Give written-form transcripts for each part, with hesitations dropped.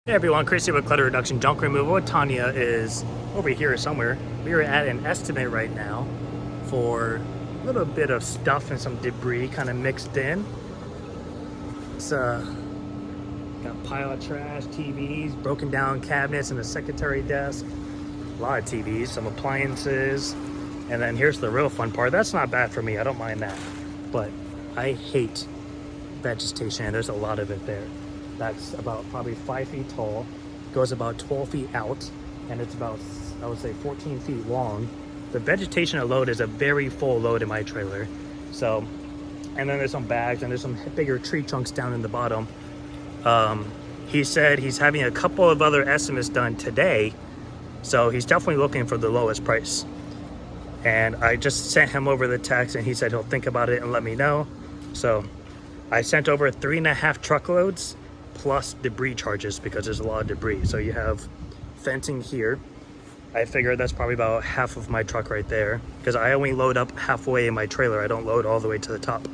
Hey everyone, Chris here with Clutter Reduction Junk Removal. Tanya is over here somewhere. We are at an estimate right now for a little bit of stuff and some debris kind of mixed in. It's got a pile of trash, TVs, broken down cabinets and a secretary desk. A lot of TVs, some appliances. And then here's the real fun part. That's not bad for me, I don't mind that. But I hate vegetation and there's a lot of it there. That's about probably 5 feet tall, goes about 12 feet out, and it's about, I would say, 14 feet long. The vegetation load is a very full load in my trailer. So, and then there's some bags and there's some bigger tree trunks down in the bottom. He said he's having a couple of other estimates done today, so he's definitely looking for the lowest price. And I just sent him over the text and he said he'll think about it and let me know. So I sent over 3.5 truckloads plus debris charges because there's a lot of debris. So you have fencing here. I figured that's probably about half of my truck right there because I only load up halfway in my trailer. I don't load all the way to the top.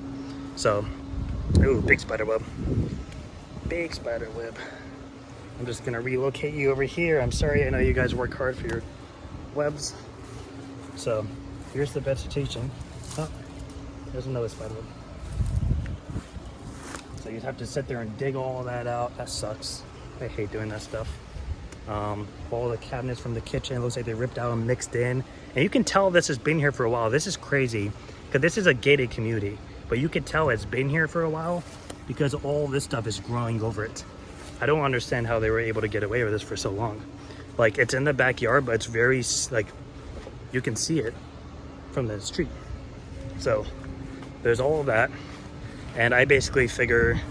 So, ooh, big spider web. Big spider web. I'm just gonna relocate you over here. I'm sorry, I know you guys work hard for your webs. So here's the vegetation. Oh, there's another spider web. So you'd have to sit there and dig all that out. That sucks. I hate doing that stuff. All the cabinets from the kitchen, looks like they ripped out and mixed in. And you can tell this has been here for a while. This is crazy because this is a gated community, but you can tell it's been here for a while because all this stuff is growing over it. I don't understand how they were able to get away with this for so long. Like, it's in the backyard, but it's very, like, you can see it from the street. So there's all of that. And I basically figure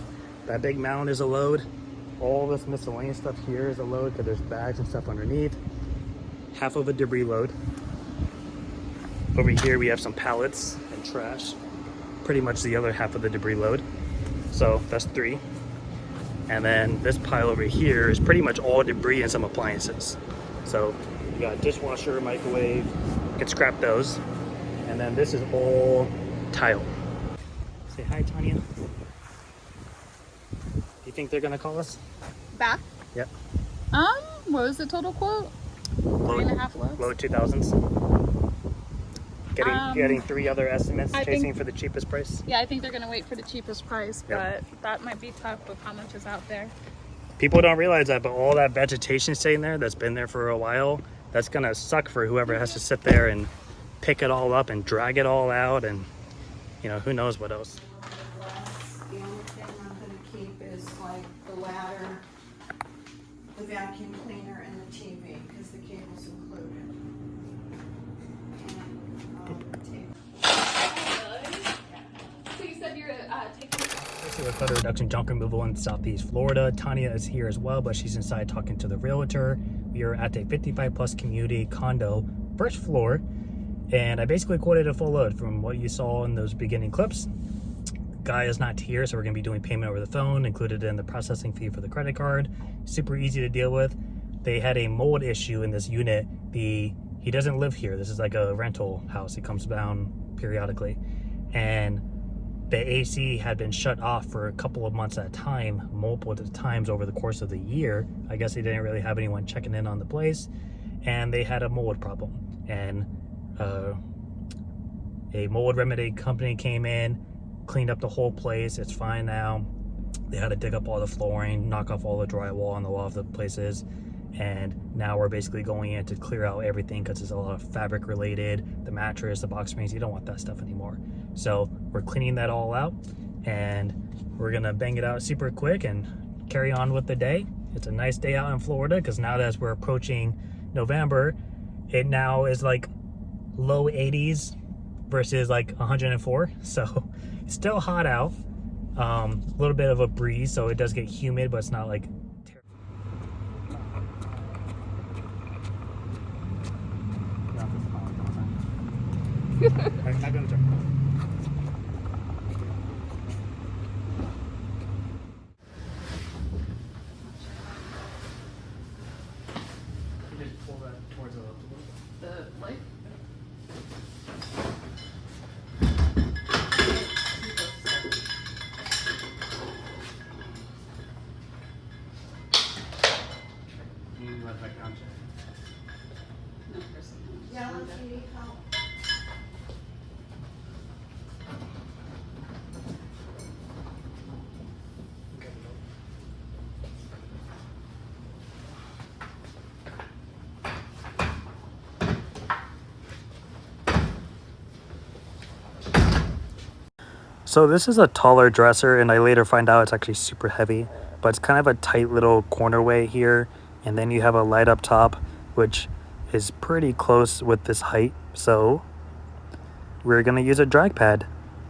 that big mound is a load. All this miscellaneous stuff here is a load because there's bags and stuff underneath. Half of a debris load. Over here we have some pallets and trash. Pretty much the other half of the debris load. So that's 3. And then this pile over here is pretty much all debris and some appliances. So you got dishwasher, microwave, you can scrap those. And then this is all tile. Say hi, Tanya. Do you think they're gonna call us back? Yep. What was the total quote? Low 3.5 loads? Low 2000s. Getting 3 other estimates, chasing for the cheapest price. Yeah, I think they're gonna wait for the cheapest price, Yep. but that might be tough with how much is out there. People don't realize that, but all that vegetation staying there that's been there for a while, that's gonna suck for whoever has to sit there and pick it all up and drag it all out, and you know, who knows what else. The only thing I'm gonna keep is like the ladder, the vacuum cleaner, and the TV, because the cable's included. So you said you're taking... This is a clutter reduction junk removal in Southeast Florida. Tanya is here as well, but she's inside talking to the realtor. We are at a 55 plus community condo, first floor. And I basically quoted a full load from what you saw in those beginning clips. Guy is not here, so we're gonna be doing payment over the phone, included in the processing fee for the credit card. Super easy to deal with. They had a mold issue in this unit. He doesn't live here. This is like a rental house. He comes down periodically. And the AC had been shut off for a couple of months at a time, multiple times over the course of the year. I guess they didn't really have anyone checking in on the place. And they had a mold problem. And a mold remedy company came in, cleaned up the whole place. It's fine now. They had to dig up all the flooring, knock off all the drywall on the wall of the places, and now we're basically going in to clear out everything because there's a lot of fabric related, the mattress, the box springs. You don't want that stuff anymore. So we're cleaning that all out, and we're gonna bang it out super quick and carry on with the day. It's a nice day out in Florida because now that as we're approaching November, it now is like low 80s versus like 104, so it's still hot out. A little bit of a breeze, so it does get humid, but it's not like terrible. I'm gonna jump. You just pull that towards the light? So this is a taller dresser, and I later find out it's actually super heavy, but it's kind of a tight little corner way here, and then you have a light up top, which is pretty close with this height. So we're gonna use a drag pad,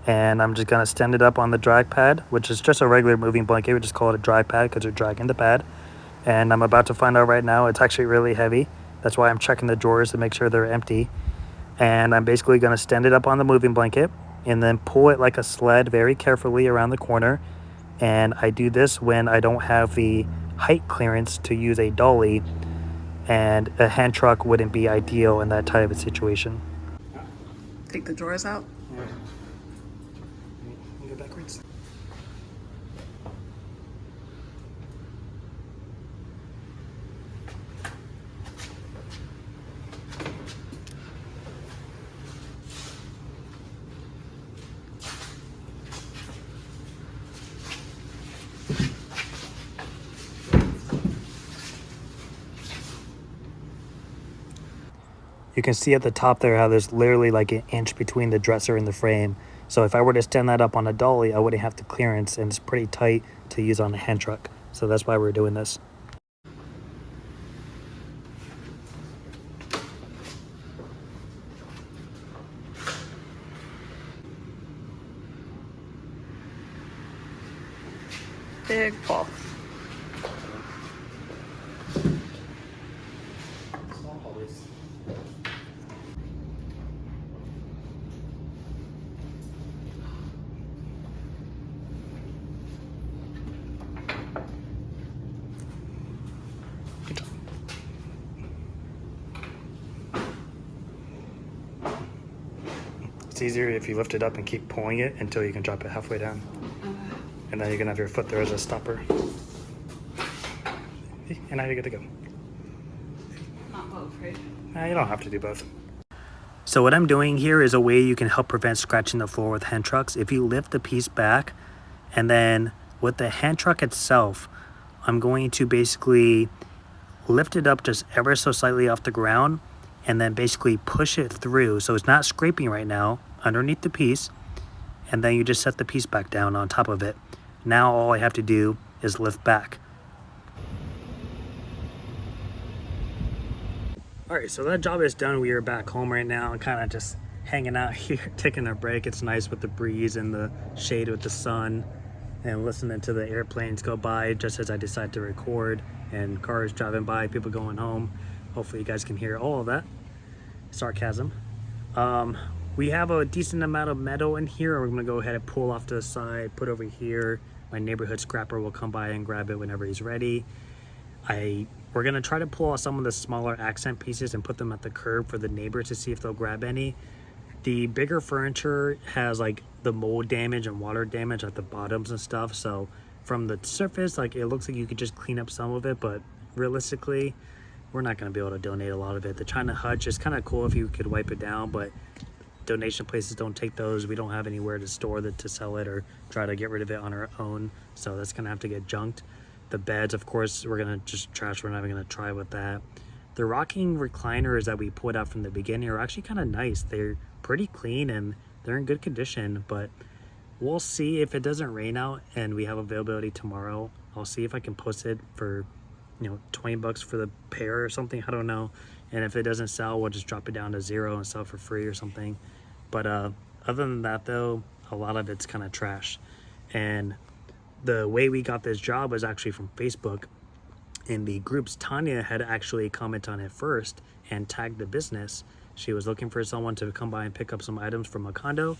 and I'm just gonna stand it up on the drag pad, which is just a regular moving blanket. We just call it a drag pad because you're dragging the pad. And I'm about to find out right now it's actually really heavy. That's why I'm checking the drawers to make sure they're empty. And I'm basically gonna stand it up on the moving blanket and then pull it like a sled very carefully around the corner. And I do this when I don't have the height clearance to use a dolly, and a hand truck wouldn't be ideal in that type of situation. Take the drawers out. Go backwards. You can see at the top there how there's literally like an inch between the dresser and the frame. So if I were to stand that up on a dolly, I wouldn't have the clearance, and it's pretty tight to use on a hand truck. So that's why we're doing this. Big pull. Good job. It's easier if you lift it up and keep pulling it until you can drop it halfway down. And then you can have your foot there as a stopper. And now you're good to go. Not both, right? You don't have to do both. So what I'm doing here is a way you can help prevent scratching the floor with hand trucks. If you lift the piece back, and then with the hand truck itself, I'm going to basically lift it up just ever so slightly off the ground, and then basically push it through so it's not scraping right now underneath the piece, and then you just set the piece back down on top of it. Now all I have to do is lift back. All right, so that job is done. We are back home right now and kind of just hanging out here, taking a break. It's nice with the breeze and the shade with the sun, and listening to the airplanes go by just as I decide to record, and cars driving by, people going home. Hopefully you guys can hear all of that sarcasm. We have a decent amount of metal in here. We're gonna go ahead and pull off to the side, put over here. My neighborhood scrapper will come by and grab it whenever he's ready. We're gonna try to pull out some of the smaller accent pieces and put them at the curb for the neighbors to see if they'll grab any. The bigger furniture has like the mold damage and water damage at the bottoms and stuff. So from the surface, like it looks like you could just clean up some of it, but realistically, we're not gonna be able to donate a lot of it. The China hutch is kind of cool if you could wipe it down, but donation places don't take those. We don't have anywhere to store it, to sell it, or try to get rid of it on our own. So that's gonna have to get junked. The beds, of course, we're gonna just trash. We're not even gonna try with that. The rocking recliners that we pulled out from the beginning are actually kind of nice. They're pretty clean and they're in good condition, but we'll see if it doesn't rain out and we have availability tomorrow. I'll see if I can post it for, 20 bucks for the pair or something. I don't know. And if it doesn't sell, we'll just drop it down to $0 and sell it for free or something. But other than that though, a lot of it's kind of trash. And the way we got this job was actually from Facebook. In the groups, Tanya had actually commented on it first and tagged the business. She was looking for someone to come by and pick up some items from a condo,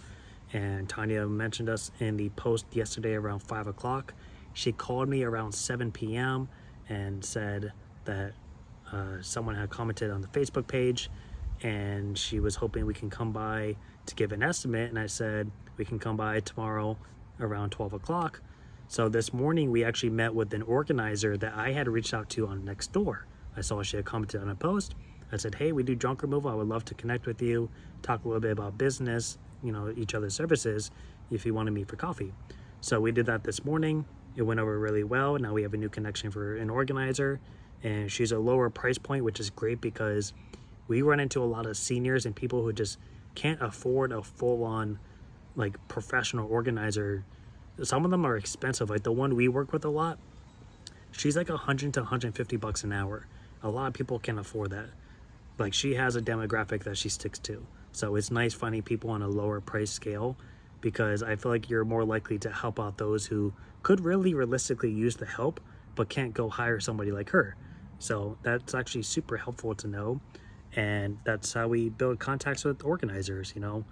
and Tanya mentioned us in the post yesterday around 5 o'clock. She called me around 7 p.m. and said that someone had commented on the Facebook page, and she was hoping we can come by to give an estimate, and I said we can come by tomorrow around 12 o'clock. So this morning we actually met with an organizer that I had reached out to on Nextdoor. I saw she had commented on a post. I said, hey, we do junk removal. I would love to connect with you, talk a little bit about business, each other's services, if you want to meet for coffee. So we did that this morning. It went over really well. Now we have a new connection for an organizer, and she's a lower price point, which is great because we run into a lot of seniors and people who just can't afford a full-on like professional organizer, some of them are expensive. Like the one we work with a lot, she's like 100 to 150 bucks an hour. A lot of people can't afford that. Like she has a demographic that she sticks to. So it's nice finding people on a lower price scale, because I feel like you're more likely to help out those who could really realistically use the help but can't go hire somebody like her. So that's actually super helpful to know. And that's how we build contacts with organizers. You know,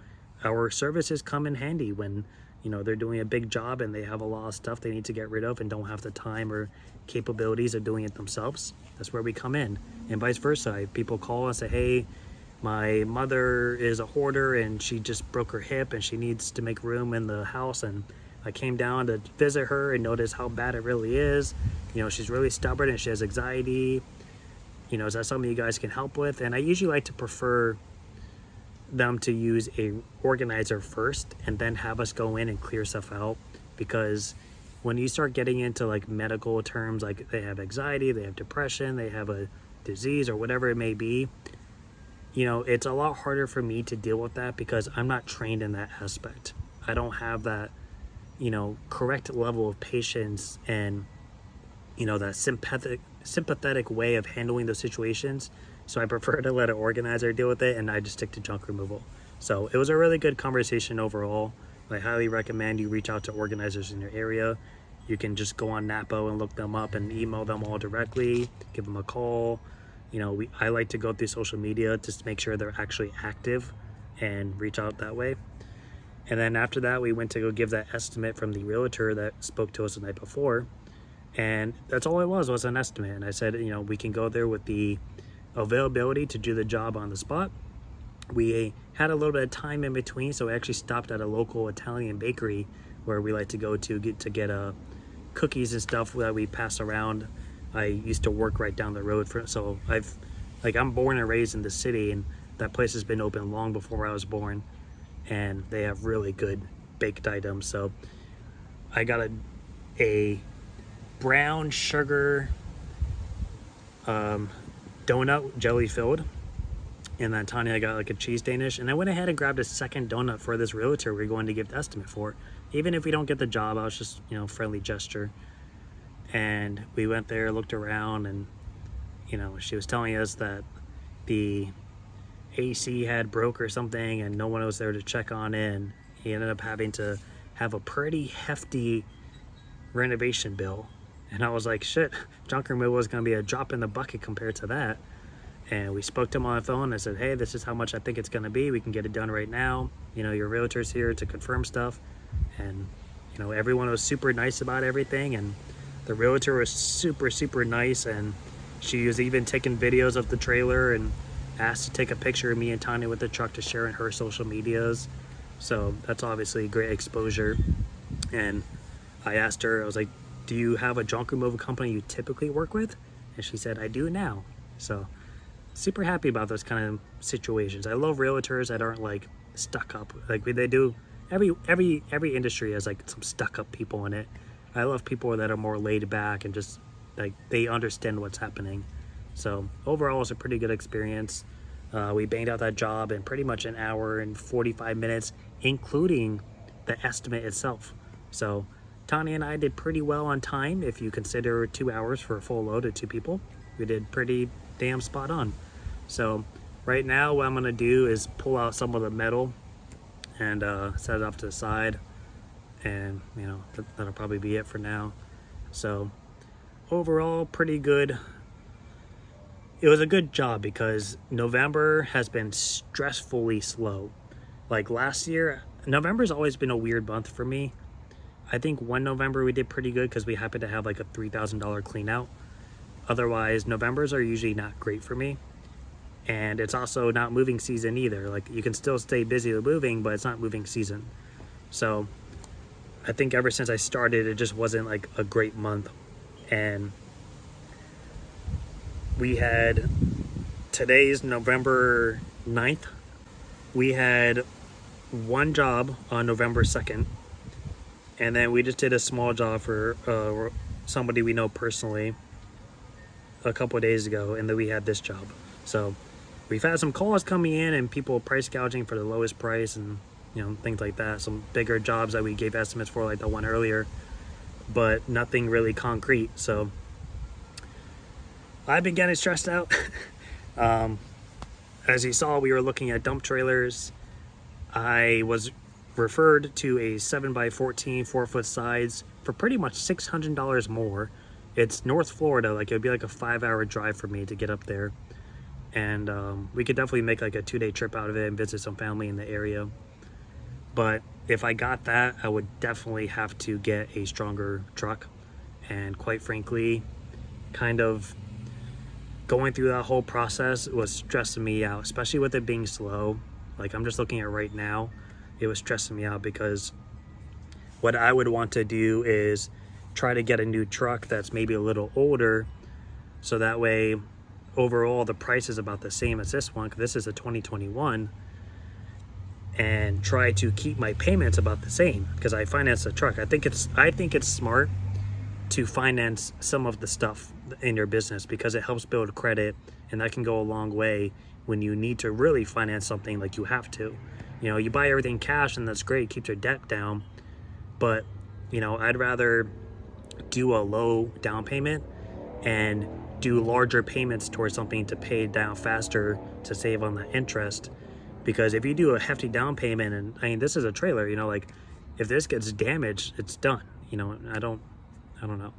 our services come in handy when, you know, they're doing a big job and they have a lot of stuff they need to get rid of and don't have the time or capabilities of doing it themselves. That's where we come in, and vice versa. If people call and say, hey, my mother is a hoarder and she just broke her hip and she needs to make room in the house, and I came down to visit her and notice how bad it really is. You know, she's really stubborn and she has anxiety. You know, is that something you guys can help with? And I usually like to prefer them to use a organizer first and then have us go in and clear stuff out, because when you start getting into like medical terms, like they have anxiety, they have depression, they have a disease or whatever it may be, you know, it's a lot harder for me to deal with that because I'm not trained in that aspect. I don't have that, you know, correct level of patience and, you know, that sympathetic way of handling those situations. So I prefer to let an organizer deal with it, and I just stick to junk removal. So it was a really good conversation overall. I highly recommend you reach out to organizers in your area. You can just go on Napo and look them up and email them all directly, give them a call. You know, I like to go through social media just to make sure they're actually active and reach out that way. And then after that, we went to go give that estimate from the realtor that spoke to us the night before. And that's all it was an estimate. And I said, you know, we can go there with the availability to do the job on the spot. We had a little bit of time in between, so we actually stopped at a local Italian bakery where we like to go to get cookies and stuff that we pass around. I used to work right down the road so I'm born and raised in the city, and that place has been open long before I was born, and they have really good baked items. So I got a brown sugar donut, jelly filled, and then Tanya got like a cheese Danish, and I went ahead and grabbed a second donut for this realtor we're going to give the estimate for. Even if we don't get the job, I was just, you know, friendly gesture. And we went there, looked around, and, you know, she was telling us that the AC had broke or something and no one was there to check on it, and he ended up having to have a pretty hefty renovation bill. And I was like, shit, junk removal is going to be a drop in the bucket compared to that. And we spoke to him on the phone and said, hey, this is how much I think it's going to be. We can get it done right now. You know, your realtor's here to confirm stuff. And, you know, everyone was super nice about everything. And the realtor was super, super nice. And she was even taking videos of the trailer and asked to take a picture of me and Tanya with the truck to share in her social medias. So that's obviously great exposure. And I asked her, I was like, do you have a junk removal company you typically work with? And she said, I do now. So super happy about those kind of situations. I love realtors that aren't like stuck up. Like they do, every industry has like some stuck up people in it. I love people that are more laid back and just like they understand what's happening. So overall, it's a pretty good experience. We banged out that job in pretty much an hour and 45 minutes, including the estimate itself. So Tanya and I did pretty well on time. If you consider 2 hours for a full load of 2 people, we did pretty damn spot on. So right now what I'm gonna do is pull out some of the metal and set it off to the side, and you know, that'll probably be it for now. So overall, pretty good. It was a good job because November has been stressfully slow. Like last year, November's always been a weird month for me. I think one November we did pretty good because we happened to have like a $3,000 clean out. Otherwise, Novembers are usually not great for me. And it's also not moving season either. Like you can still stay busy with moving, but it's not moving season. So I think ever since I started, it just wasn't like a great month. And we had, today's November 9th. We had one job on November 2nd. And then we just did a small job for somebody we know personally a couple of days ago, and then we had this job. So we've had some calls coming in and people price gouging for the lowest price, and you know, things like that. Some bigger jobs that we gave estimates for, like the one earlier, but nothing really concrete. So I've been getting stressed out. As you saw, we were looking at dump trailers. I was referred to a 7x14 4-foot sides for pretty much $600 more. It's North Florida, like it would be like a 5-hour drive for me to get up there. And we could definitely make like a 2-day trip out of it and visit some family in the area. But if I got that, I would definitely have to get a stronger truck. And quite frankly, kind of going through that whole process was stressing me out, especially with it being slow. Like I'm just looking at right now, it was stressing me out because what I would want to do is try to get a new truck that's maybe a little older, so that way overall the price is about the same as this one, because this is a 2021, and try to keep my payments about the same because I financed the truck. I think it's smart to finance some of the stuff in your business because it helps build credit, and that can go a long way when you need to really finance something like you have to. You know, you buy everything cash and that's great, keeps your debt down, but you know, I'd rather do a low down payment and do larger payments towards something to pay down faster to save on the interest. Because if you do a hefty down payment, and I mean, this is a trailer, you know, like if this gets damaged, it's done. You know, I don't know.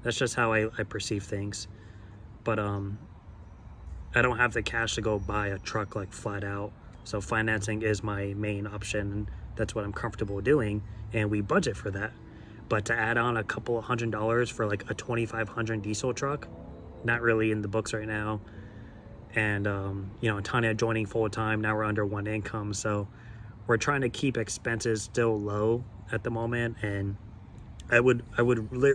That's just how I perceive things. But I don't have the cash to go buy a truck like flat out. So financing is my main option, and that's what I'm comfortable doing, and we budget for that. But to add on a couple of $100 for like a 2500 diesel truck, not really in the books right now. And you know, Tanya joining full time, now we're under one income, so we're trying to keep expenses still low at the moment. And I would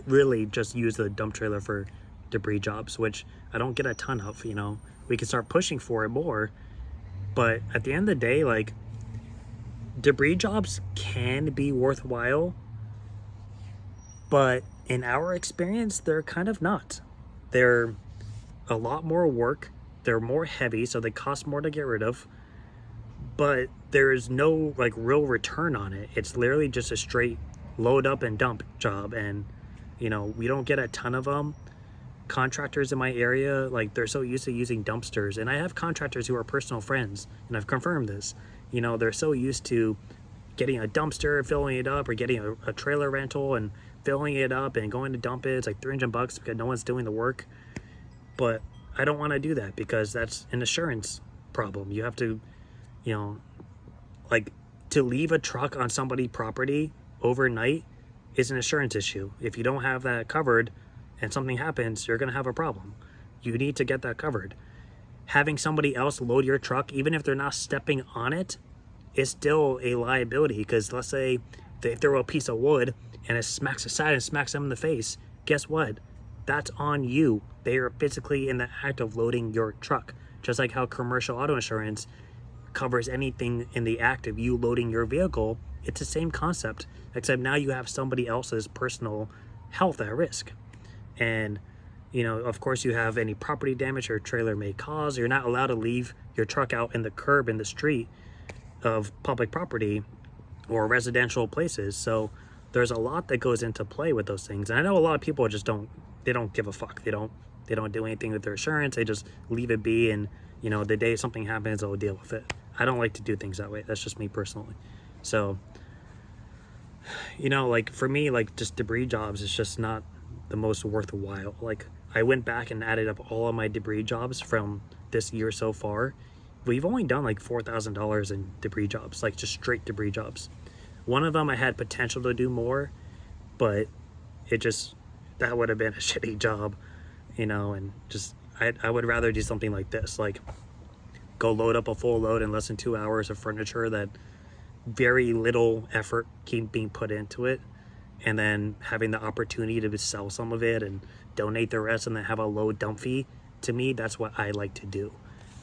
really just use the dump trailer for debris jobs, which I don't get a ton of. You know, we can start pushing for it more, but at the end of the day, like, debris jobs can be worthwhile, but in our experience, they're kind of not. They're a lot more work, they're more heavy, so they cost more to get rid of, but there is no like real return on it. It's literally just a straight load up and dump job, and you know, we don't get a ton of them. Contractors in my area, like, they're so used to using dumpsters, and I have contractors who are personal friends, and I've confirmed this. You know, they're so used to getting a dumpster, filling it up, or getting a trailer rental and filling it up and going to dump it. It's like $300 because no one's doing the work. But I don't want to do that because that's an insurance problem. You have to, you know, like, to leave a truck on somebody's property overnight is an insurance issue. If you don't have that covered and something happens, you're going to have a problem. You need to get that covered. Having somebody else load your truck, even if they're not stepping on it, is still a liability, because let's say they throw a piece of wood and it smacks the side and smacks them in the face. Guess what? That's on you. They are physically in the act of loading your truck. Just like how commercial auto insurance covers anything in the act of you loading your vehicle, it's the same concept, except now you have somebody else's personal health at risk. And you know, of course, you have any property damage your trailer may cause. You're not allowed to leave your truck out in the curb in the street of public property or residential places. So there's a lot that goes into play with those things. And I know a lot of people just don't give a fuck. They don't do anything with their insurance. They just leave it be, and you know, the day something happens, they'll deal with it. I don't like to do things that way. That's just me personally. So, you know, like, for me, like, just debris jobs is just not the most worthwhile. Like, I went back and added up all of my debris jobs from this year so far. We've only done like $4,000 in debris jobs, like just straight debris jobs. One of them I had potential to do more, but that would have been a shitty job, you know. And just I would rather do something like this, like go load up a full load in less than 2 hours of furniture that very little effort keep being put into it, and then having the opportunity to sell some of it and donate the rest and then have a low dump fee. To me, that's what I like to do.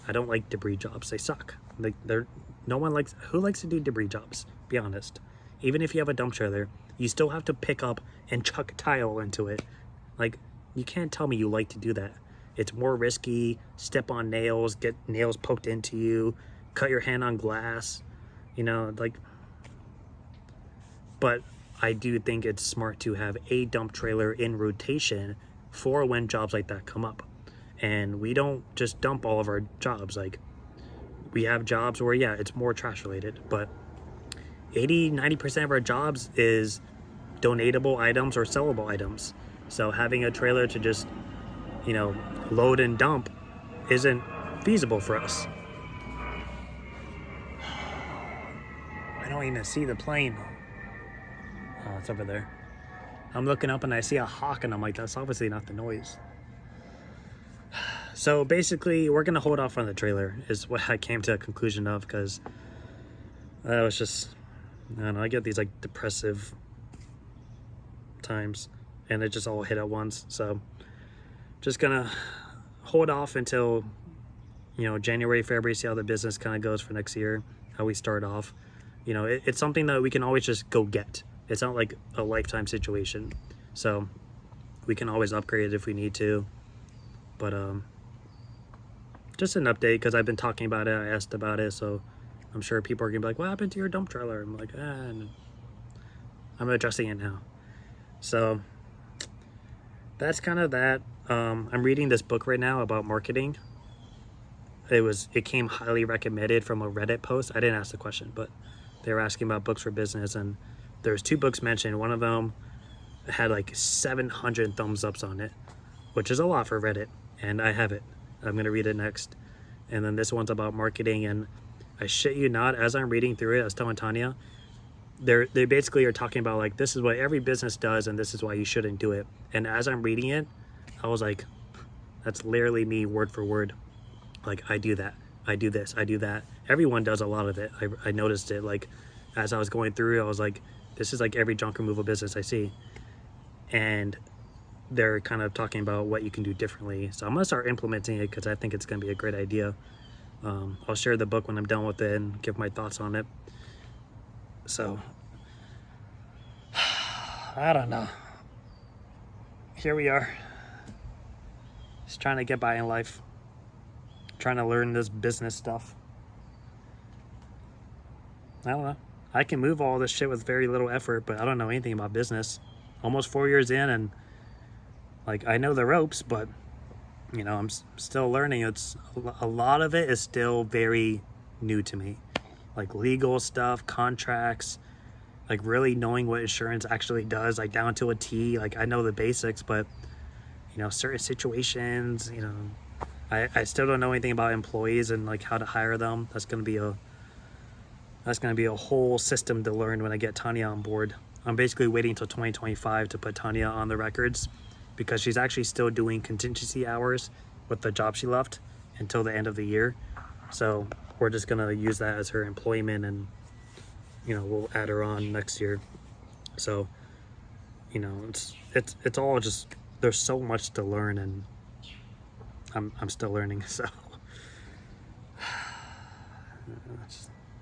I don't like debris jobs. They suck. Who likes to do debris jobs? Be honest. Even if you have a dump trailer, you still have to pick up and chuck tile into it. Like, you can't tell me you like to do that. It's more risky. Step on nails, get nails poked into you, cut your hand on glass. You know, like, But I do think it's smart to have a dump trailer in rotation for when jobs like that come up. And we don't just dump all of our jobs. Like, we have jobs where, yeah, it's more trash related, but 80-90% of our jobs is donatable items or sellable items. So having a trailer to just, you know, load and dump isn't feasible for us. I don't even see the plane. Oh, it's over there. I'm looking up and I see a hawk and I'm like, that's obviously not the noise. So basically, we're gonna hold off on the trailer is what I came to a conclusion of, because that was just, I don't know, I get these like depressive times and it just all hit at once. So just gonna hold off until, you know, January, February, see how the business kind of goes for next year, how we start off. You know, it's something that we can always just go get. It's not like a lifetime situation, so we can always upgrade it if we need to. But just an update, because I've been talking about it, I asked about it, so I'm sure people are gonna be like, what happened to your dump trailer? I'm like, I'm addressing it now. So that's kind of that. I'm reading this book right now about marketing. It came highly recommended from a Reddit post. I didn't ask the question, but they were asking about books for business, and there's 2 books mentioned. One of them had like 700 thumbs ups on it, which is a lot for Reddit, and I have it. I'm gonna read it next. And then this one's about marketing, and I shit you not, as I'm reading through it, I was telling Tanya, they basically are talking about like, this is what every business does and this is why you shouldn't do it. And as I'm reading it, I was like, that's literally me word for word. Like, I do that, I do this, I do that. Everyone does a lot of it. I noticed it, like, as I was going through, I was like, this is like every junk removal business I see. And they're kind of talking about what you can do differently. So I'm gonna start implementing it because I think it's gonna be a great idea. I'll share the book when I'm done with it and give my thoughts on it. So, I don't know. Here we are. Just trying to get by in life. Trying to learn this business stuff. I don't know. I can move all this shit with very little effort, but I don't know anything about business. Almost 4 years in, and like, I know the ropes, but you know, I'm still learning. It's a lot of it is still very new to me, like legal stuff, contracts, like really knowing what insurance actually does, like down to a T. Like, I know the basics, but you know, certain situations, you know, I still don't know anything about employees and like how to hire them. That's gonna be a whole system to learn when I get Tanya on board. I'm basically waiting until 2025 to put Tanya on the records, because she's actually still doing contingency hours with the job she left until the end of the year. So we're just gonna use that as her employment, and you know, we'll add her on next year. So, you know, it's all just, there's so much to learn, and I'm still learning. So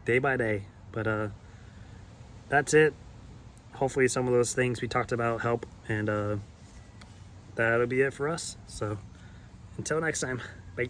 day by day. But that's it. Hopefully some of those things we talked about help, and that'll be it for us. So until next time, bye.